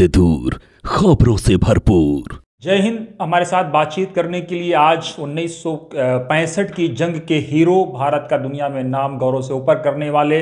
से दूर, खबरों से भरपूर। जय हिंद। हमारे साथ बातचीत करने के लिए आज 1965 की जंग के हीरो, भारत का दुनिया में नाम गौरव से ऊपर करने वाले,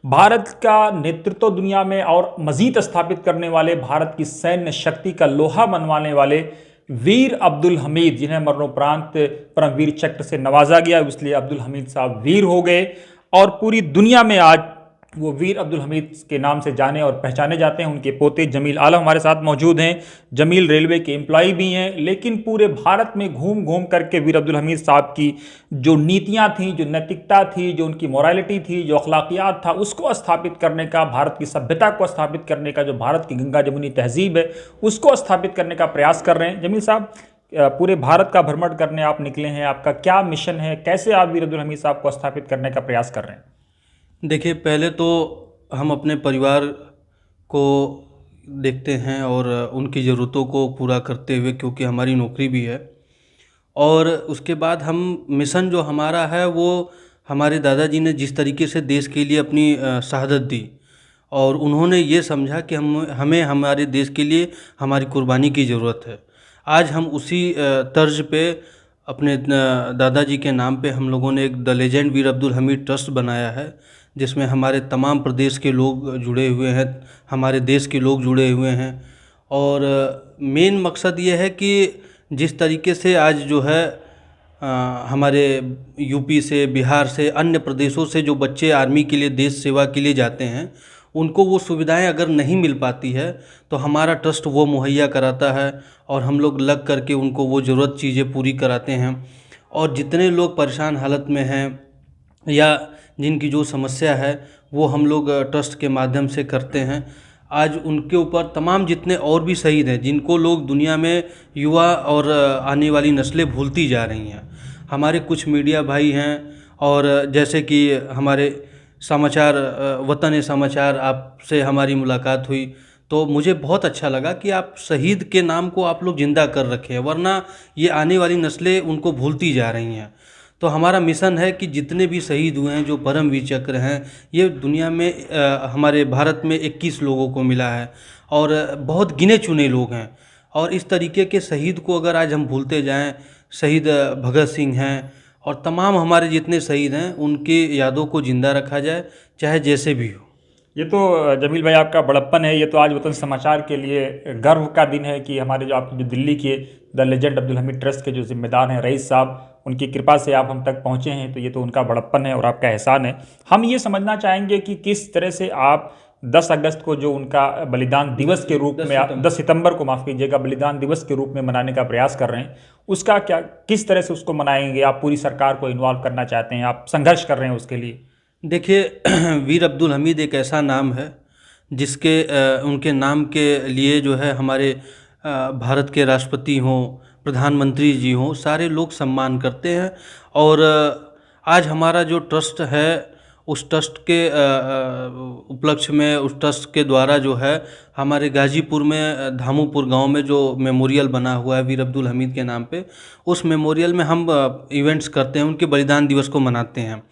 भारत का नेतृत्व दुनिया में और मजीद स्थापित करने वाले, भारत की सैन्य शक्ति का लोहा मनवाने वाले वीर अब्दुल हमीद, जिन्हें मरणोपरांत परमवीर चक्र से नवाजा गया, इसलिए अब्दुल हमीद साहब वीर हो गए और पूरी दुनिया में आज वो वीर अब्दुल हमीद के नाम से जाने और पहचाने जाते हैं। उनके पोते जमील आलम हमारे साथ मौजूद हैं। जमील रेलवे के एम्प्लॉय भी हैं, लेकिन पूरे भारत में घूम घूम करके वीर अब्दुल हमीद साहब की जो नीतियां थीं, जो नैतिकता थी, जो उनकी मोरालिटी थी, जो अखलाकियात था, उसको स्थापित करने का, भारत की सभ्यता को स्थापित करने का, जो भारत की गंगा जमुनी तहजीब है उसको स्थापित करने का प्रयास कर रहे हैं। जमील साहब, पूरे भारत का भ्रमण करने आप निकले हैं, आपका क्या मिशन है, कैसे आप वीर अब्दुल हमीद साहब को स्थापित करने का प्रयास कर रहे हैं? देखिए, पहले तो हम अपने परिवार को देखते हैं और उनकी ज़रूरतों को पूरा करते हुए, क्योंकि हमारी नौकरी भी है, और उसके बाद हम मिशन जो हमारा है वो हमारे दादाजी ने जिस तरीके से देश के लिए अपनी शहादत दी और उन्होंने ये समझा कि हमें हमारे देश के लिए हमारी कुर्बानी की ज़रूरत है। आज हम उसी तर्ज पे अपने दादाजी के नाम पे हम लोगों ने एक the legend Veer Abdul Hamid trust बनाया है, जिसमें हमारे तमाम प्रदेश के लोग जुड़े हुए हैं, हमारे देश के लोग जुड़े हुए हैं। और मेन मकसद ये है कि जिस तरीके से आज जो है हमारे यूपी से, बिहार से, अन्य प्रदेशों से जो बच्चे आर्मी के लिए, देश सेवा के लिए जाते हैं, उनको वो सुविधाएं अगर नहीं मिल पाती है तो हमारा ट्रस्ट वो मुहैया कराता है और हम लोग लग करके उनको वो ज़रूरत चीज़ें पूरी कराते हैं। और जितने लोग परेशान हालत में हैं या जिनकी जो समस्या है वो हम लोग ट्रस्ट के माध्यम से करते हैं। आज उनके ऊपर तमाम जितने और भी शहीद हैं, जिनको लोग दुनिया में, युवा और आने वाली नस्लें भूलती जा रही हैं, हमारे कुछ मीडिया भाई हैं, और जैसे कि हमारे समाचार, वतन समाचार, आपसे हमारी मुलाकात हुई तो मुझे बहुत अच्छा लगा कि आप शहीद के नाम को आप लोग ज़िंदा कर रखे हैं, वरना ये आने वाली नस्लें उनको भूलती जा रही हैं। तो हमारा मिशन है कि जितने भी शहीद हुए हैं, जो परमवीर चक्र हैं, ये दुनिया में हमारे भारत में 21 लोगों को मिला है और बहुत गिने चुने लोग हैं। और इस तरीके के शहीद को अगर आज हम भूलते जाएं, शहीद भगत सिंह हैं और तमाम हमारे जितने शहीद हैं, उनकी यादों को ज़िंदा रखा जाए, चाहे जैसे भी हो। ये तो जमील भाई आपका बड़प्पन है। ये तो आज वतन समाचार के लिए गर्व का दिन है कि हमारे जो आपके जो दिल्ली के the legend Abdul Hamid trust के जो जिम्मेदार हैं रईस साहब, उनकी कृपा से आप हम तक पहुँचे हैं, तो ये तो उनका बड़प्पन है और आपका एहसान है। हम ये समझना चाहेंगे कि किस तरह से आप 10 अगस्त को जो उनका बलिदान दिवस के रूप में, 10 सितंबर को माफ़ कीजिएगा, बलिदान दिवस के रूप में मनाने का प्रयास कर रहे हैं, उसका क्या, किस तरह से उसको मनाएंगे? आप पूरी सरकार को इन्वॉल्व करना चाहते हैं, आप संघर्ष कर रहे हैं उसके लिए? देखिए, वीर अब्दुल हमीद एक ऐसा नाम है जिसके उनके नाम के लिए जो है हमारे भारत के राष्ट्रपति हों, प्रधानमंत्री जी हों, सारे लोग सम्मान करते हैं। और आज हमारा जो ट्रस्ट है, उस ट्रस्ट के उपलक्ष्य में, उस ट्रस्ट के द्वारा जो है हमारे गाजीपुर में धामूपुर गांव में जो मेमोरियल बना हुआ है वीर अब्दुल हमीद के नाम पे, उस मेमोरियल में हम इवेंट्स करते हैं, उनके बलिदान दिवस को मनाते हैं,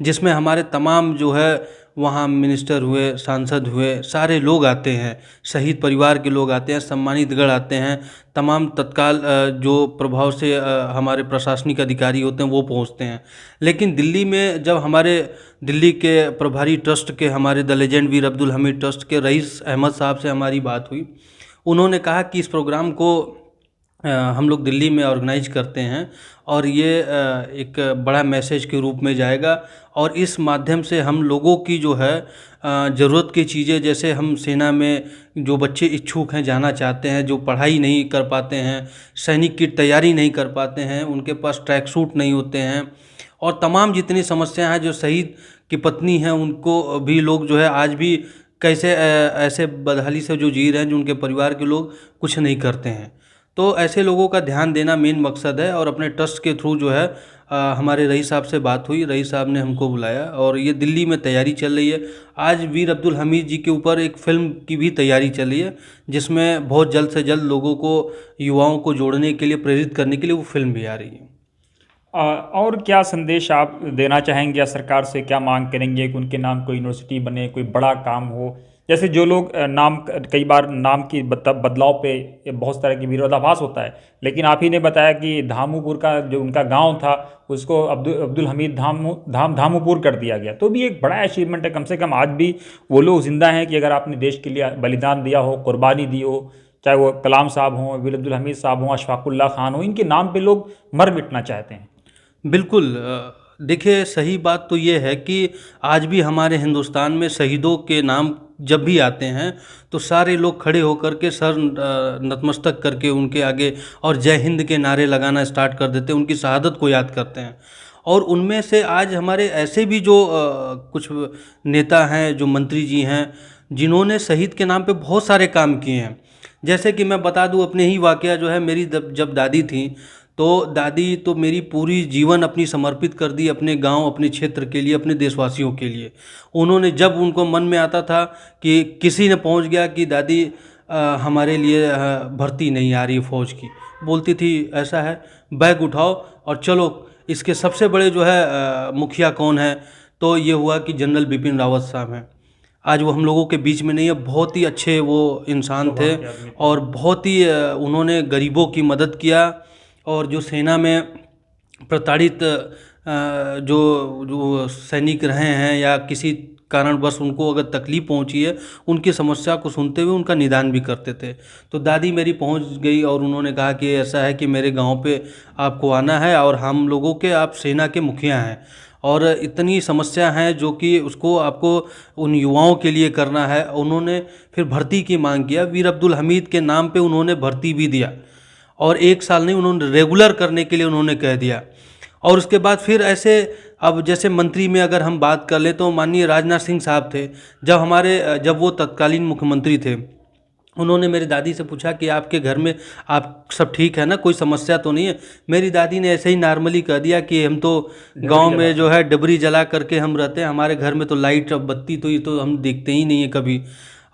जिसमें हमारे तमाम जो है वहाँ मिनिस्टर हुए, सांसद हुए, सारे लोग आते हैं, शहीद परिवार के लोग आते हैं, सम्मानित गण आते हैं, तमाम तत्काल जो प्रभाव से हमारे प्रशासनिक अधिकारी होते हैं वो पहुँचते हैं। लेकिन दिल्ली में जब हमारे दिल्ली के प्रभारी ट्रस्ट के, हमारे the legend Veer Abdul Hamid trust के रईस अहमद साहब से हमारी बात हुई, उन्होंने कहा कि इस प्रोग्राम को हम लोग दिल्ली में ऑर्गेनाइज करते हैं और ये एक बड़ा मैसेज के रूप में जाएगा और इस माध्यम से हम लोगों की जो है ज़रूरत की चीज़ें, जैसे हम सेना में जो बच्चे इच्छुक हैं, जाना चाहते हैं, जो पढ़ाई नहीं कर पाते हैं, सैनिक की तैयारी नहीं कर पाते हैं, उनके पास ट्रैक सूट नहीं होते हैं, और तमाम जितनी समस्याएं हैं, जो शहीद की पत्नी हैं, उनको भी लोग जो है आज भी कैसे ऐसे बदहाली से जो जी रहे हैं, जो उनके परिवार के लोग कुछ नहीं करते हैं। तो ऐसे लोगों का ध्यान देना मेन मकसद है। और अपने ट्रस्ट के थ्रू जो है हमारे रईस साहब से बात हुई, रईस साहब ने हमको बुलाया और ये दिल्ली में तैयारी चल रही है। आज वीर अब्दुल हमीद जी के ऊपर एक फ़िल्म की भी तैयारी चल रही है, जिसमें बहुत जल्द से जल्द लोगों को, युवाओं को जोड़ने के लिए, प्रेरित करने के लिए वो फिल्म भी आ रही है। और क्या संदेश आप देना चाहेंगे या सरकार से क्या मांग करेंगे कि उनके नाम कोई यूनिवर्सिटी बने, कोई बड़ा काम हो, जैसे जो लोग नाम, कई बार नाम की बदलाव पे बहुत तरह की विरोधाभास होता है, लेकिन आप ही ने बताया कि धामुपुर का जो उनका गांव था उसको अब्दुल हमीद धामुपुर कर दिया गया, तो भी एक बड़ा अचीवमेंट है। कम से कम आज भी वो लोग जिंदा हैं कि अगर आपने देश के लिए बलिदान दिया हो, कुर्बानी दी हो, चाहे वो कलाम साहब हों, वीर अब्दुल हमीद साहब हों, अशफाकुल्ला खान हो, इनके नाम पे लोग मर मिटना चाहते हैं। बिल्कुल। देखिए, सही बात तो ये है कि आज भी हमारे हिंदुस्तान में शहीदों के नाम जब भी आते हैं तो सारे लोग खड़े होकर के सर नतमस्तक करके उनके आगे और जय हिंद के नारे लगाना स्टार्ट कर देते हैं, उनकी शहादत को याद करते हैं। और उनमें से आज हमारे ऐसे भी जो कुछ नेता हैं, जो मंत्री जी हैं, जिन्होंने शहीद के नाम पे बहुत सारे काम किए हैं। जैसे कि मैं बता दूं अपने ही वाकया, जो है मेरी जब दादी थी, तो दादी तो मेरी पूरी जीवन अपनी समर्पित कर दी अपने गांव, अपने क्षेत्र के लिए, अपने देशवासियों के लिए। उन्होंने जब उनको मन में आता था कि किसी ने पहुंच गया कि दादी हमारे लिए भर्ती नहीं आ रही फौज की, बोलती थी ऐसा है बैग उठाओ और चलो। इसके सबसे बड़े जो है मुखिया कौन है, तो ये हुआ कि जनरल बिपिन रावत साहब हैं। आज वो हम लोगों के बीच में नहीं है। बहुत ही अच्छे वो इंसान थे और बहुत ही उन्होंने गरीबों की मदद किया। और जो सेना में प्रताड़ित जो जो सैनिक रहे हैं या किसी कारणवश उनको अगर तकलीफ पहुंची है, उनकी समस्या को सुनते हुए उनका निदान भी करते थे। तो दादी मेरी पहुंच गई और उन्होंने कहा कि ऐसा है कि मेरे गांव पे आपको आना है और हम लोगों के, आप सेना के मुखिया हैं और इतनी समस्या हैं जो कि उसको आपको उन युवाओं के लिए करना है। उन्होंने फिर भर्ती की मांग किया। वीर अब्दुल हमीद के नाम पे उन्होंने भर्ती भी दिया और 1 साल नहीं, उन्होंने रेगुलर करने के लिए उन्होंने कह दिया। और उसके बाद फिर ऐसे, अब जैसे मंत्री में अगर हम बात कर ले तो माननीय राजनाथ सिंह साहब थे, जब वो तत्कालीन मुख्यमंत्री थे, उन्होंने मेरी दादी से पूछा कि आपके घर में आप सब ठीक है ना, कोई समस्या तो नहीं है। मेरी दादी ने ऐसे ही नॉर्मली कह दिया कि हम तो गांव में जो है डबरी जला करके हम रहते हैं, हमारे घर में तो लाइट बत्ती तो ये तो हम देखते ही नहीं है कभी,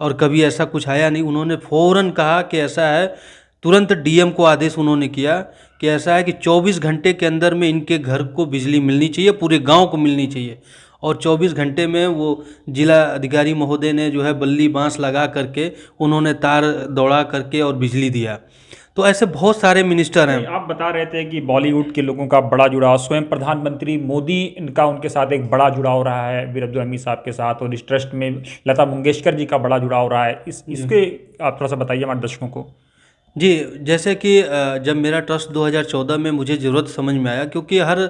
और कभी ऐसा कुछ आया नहीं। उन्होंने फ़ौरन कहा कि ऐसा है, तुरंत डीएम को आदेश उन्होंने किया कि ऐसा है कि 24 घंटे के अंदर में इनके घर को बिजली मिलनी चाहिए, पूरे गांव को मिलनी चाहिए। और 24 घंटे में वो जिला अधिकारी महोदय ने जो है बल्ली बांस लगा करके उन्होंने तार दौड़ा करके और बिजली दिया। तो ऐसे बहुत सारे मिनिस्टर हैं। आप बता रहे थे कि बॉलीवुड के लोगों का बड़ा जुड़ाव, स्वयं प्रधानमंत्री मोदी इनका उनके साथ एक बड़ा जुड़ाव रहा है वीर अब्दुल हमीद साहब के साथ, और इस ट्रस्ट में लता मंगेशकर जी का बड़ा जुड़ाव रहा है। इसके आप थोड़ा सा बताइए हमारे दर्शकों को। जी, जैसे कि जब मेरा ट्रस्ट 2014 में मुझे ज़रूरत समझ में आया, क्योंकि हर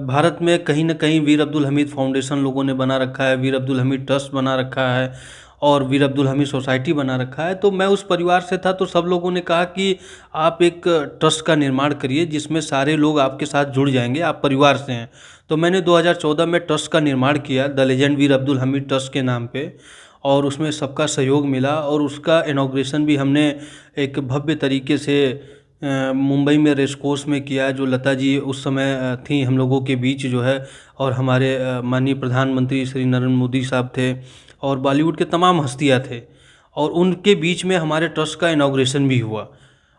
भारत में कहीं ना कहीं वीर अब्दुल हमीद फाउंडेशन लोगों ने बना रखा है, वीर अब्दुल हमीद ट्रस्ट बना रखा है और वीर अब्दुल हमीद सोसाइटी बना रखा है। तो मैं उस परिवार से था, तो सब लोगों ने कहा कि आप एक ट्रस्ट का निर्माण करिए जिसमें सारे लोग आपके साथ जुड़ जाएंगे, आप परिवार से हैं। तो मैंने 2014 में ट्रस्ट का निर्माण किया, the legend Veer Abdul Hamid trust के नाम पे, और उसमें सबका सहयोग मिला। और उसका इनॉग्रेशन भी हमने एक भव्य तरीके से मुंबई में रेस कोर्स में किया, जो लता जी उस समय थी हम लोगों के बीच जो है, और हमारे माननीय प्रधानमंत्री श्री नरेंद्र मोदी साहब थे और बॉलीवुड के तमाम हस्तियां थे, और उनके बीच में हमारे ट्रस्ट का इनॉग्रेशन भी हुआ।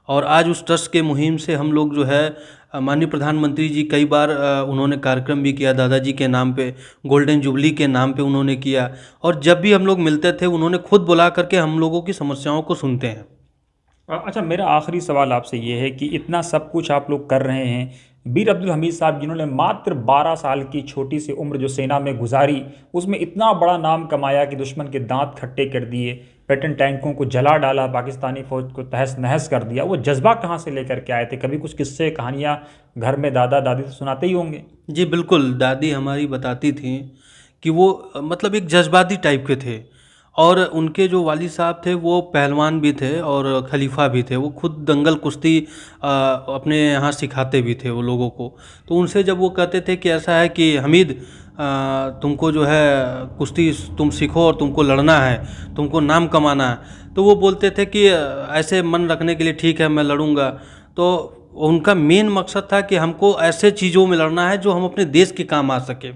और आज उस ट्रस्ट के मुहिम से हम लोग जो है, माननीय प्रधानमंत्री जी कई बार उन्होंने कार्यक्रम भी किया दादाजी के नाम पे, गोल्डन जुबली के नाम पे उन्होंने किया। और जब भी हम लोग मिलते थे उन्होंने खुद बुला करके हम लोगों की समस्याओं को सुनते हैं। अच्छा, मेरा आखिरी सवाल आपसे ये है कि इतना सब कुछ आप लोग कर रहे हैं, वीर अब्दुल हमीद साहब जिन्होंने मात्र 12 साल की छोटी सी उम्र जो सेना में गुजारी, उसमें इतना बड़ा नाम कमाया कि दुश्मन के दांत खट्टे कर दिए, पेटन टैंकों को जला डाला, पाकिस्तानी फौज को तहस नहस कर दिया, वो जज्बा कहाँ से लेकर के आए थे? कभी कुछ किस्से कहानियाँ घर में दादा दादी से सुनाते ही होंगे। जी बिल्कुल, दादी हमारी बताती थी कि वो मतलब एक जज्बाती टाइप के थे, और उनके जो वालिद साहब थे वो पहलवान भी थे और खलीफा भी थे। वो खुद दंगल कुश्ती अपने यहाँ सिखाते भी थे वो लोगों को। तो उनसे जब वो कहते थे कि ऐसा है कि हमीद तुमको जो है कुश्ती तुम सीखो और तुमको लड़ना है, तुमको नाम कमाना है, तो वो बोलते थे कि ऐसे मन रखने के लिए ठीक है मैं लड़ूंगा। तो उनका मेन मकसद था कि हमको ऐसे चीज़ों में लड़ना है जो हम अपने देश के काम आ सके।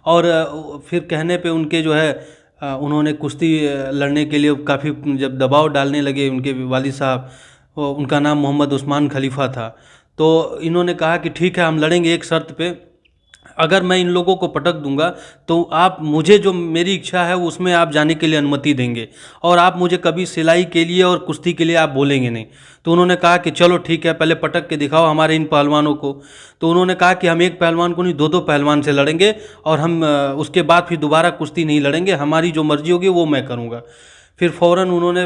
और फिर कहने पे उनके जो है उन्होंने कुश्ती लड़ने के लिए काफ़ी जब दबाव डालने लगे उनके वालिद साहब, उनका नाम मोहम्मद उस्मान खलीफा था, तो इन्होंने कहा कि ठीक है हम लड़ेंगे एक शर्त पे, अगर मैं इन लोगों को पटक दूंगा तो आप मुझे जो मेरी इच्छा है उसमें आप जाने के लिए अनुमति देंगे और आप मुझे कभी सिलाई के लिए और कुश्ती के लिए आप बोलेंगे नहीं। तो उन्होंने कहा कि चलो ठीक है, पहले पटक के दिखाओ हमारे इन पहलवानों को। तो उन्होंने कहा कि हम एक पहलवान को नहीं, दो पहलवान से लड़ेंगे और हम उसके बाद फिर दोबारा कुश्ती नहीं लड़ेंगे, हमारी जो मर्जी होगी वो मैं करूँगा। फिर फ़ौरन उन्होंने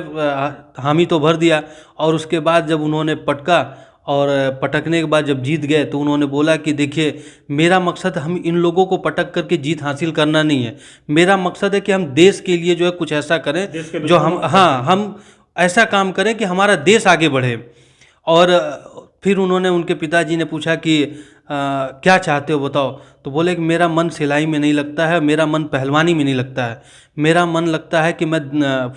हामी तो भर दिया और उसके बाद जब उन्होंने पटका और पटकने के बाद जब जीत गए तो उन्होंने बोला कि देखिए, मेरा मकसद हम इन लोगों को पटक करके जीत हासिल करना नहीं है, मेरा मकसद है कि हम देश के लिए जो है कुछ ऐसा करें जो हम ऐसा काम करें कि हमारा देश आगे बढ़े। और फिर उन्होंने, उनके पिताजी ने पूछा कि क्या चाहते हो बताओ। तो बोले कि मेरा मन सिलाई में नहीं लगता है, मेरा मन पहलवानी में नहीं लगता है, मेरा मन लगता है कि मैं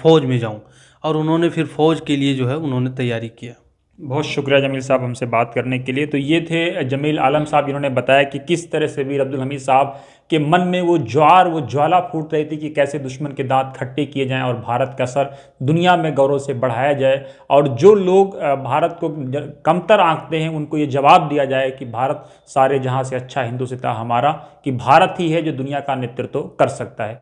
फ़ौज में जाऊं। और उन्होंने फिर फ़ौज के लिए जो है उन्होंने तैयारी किया। बहुत शुक्रिया जमील साहब हमसे बात करने के लिए। तो ये थे जमील आलम साहब, जिन्होंने बताया कि किस तरह से वीर अब्दुल हमीद साहब के मन में वो ज्वाला फूट रही थी कि कैसे दुश्मन के दांत खट्टे किए जाएं और भारत का सर दुनिया में गौरव से बढ़ाया जाए। और जो लोग भारत को कमतर आंकते हैं उनको ये जवाब दिया जाए कि भारत सारे जहां से अच्छा हिंदुस्तान हमारा, कि भारत ही है जो दुनिया का नेतृत्व कर सकता है।